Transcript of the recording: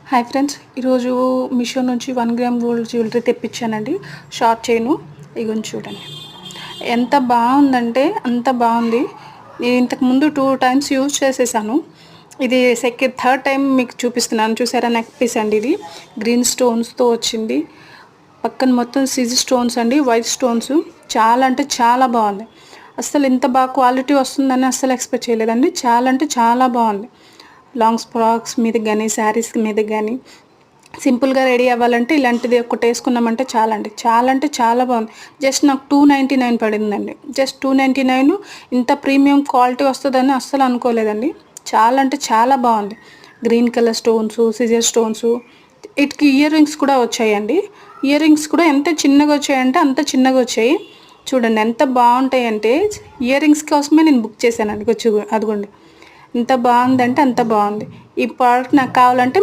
Hi friends, ఈరోజు మీషో నుంచి 1 gram gold jewellery తెప్పించానండి. షార్ట్ చైను ఇగోండి చూడండి. ఎంత బాగుందంటే అంత బాగుంది. నేను ఇంతకుముందు 2 టైమ్స్ యూజ్ చేసేసాను. ఇది థర్డ్ టైం మీకు చూపిస్తున్నాను. చూసారా, నెక్ పీస్ అండి. ఇది గ్రీన్ స్టోన్స్తో వచ్చింది. పక్కన మొత్తం సిజ్ స్టోన్స్ అండి, వైట్ స్టోన్స్. చాలా అంటే చాలా బాగుంది. అసలు ఇంత బాగా క్వాలిటీ వస్తుందని అస్సలు ఎక్స్పెక్ట్ చేయలేదండి. చాలా అంటే చాలా బాగుంది. లాంగ్ ఫ్రాక్స్ మీద కానీ, శారీస్ మీద కానీ సింపుల్గా రెడీ అవ్వాలంటే ఇలాంటిది ఒకటి వేసుకున్నామంటే చాలా అంటే చాలా బాగుంది. జస్ట్ నాకు 299 పడిందండి. జస్ట్ 299. ఇంత ప్రీమియం క్వాలిటీ వస్తుందని అస్సలు అనుకోలేదండి. చాలా అంటే చాలా బాగుంది. గ్రీన్ కలర్ స్టోన్స్, సిజర్ స్టోన్స్. వీటికి ఇయర్ రింగ్స్ కూడా వచ్చాయండి. ఇయర్ రింగ్స్ కూడా ఎంత చిన్నగా వచ్చాయంటే అంత చిన్నగా వచ్చాయి. చూడండి ఎంత బాగుంటాయి అంటే, ఇయర్ రింగ్స్ కోసమే నేను బుక్ చేశానండి. అదిగోండి ఎంత బాగుందంటే అంత బాగుంది. ఈ ప్రోడక్ట్ నాకు కావాలంటే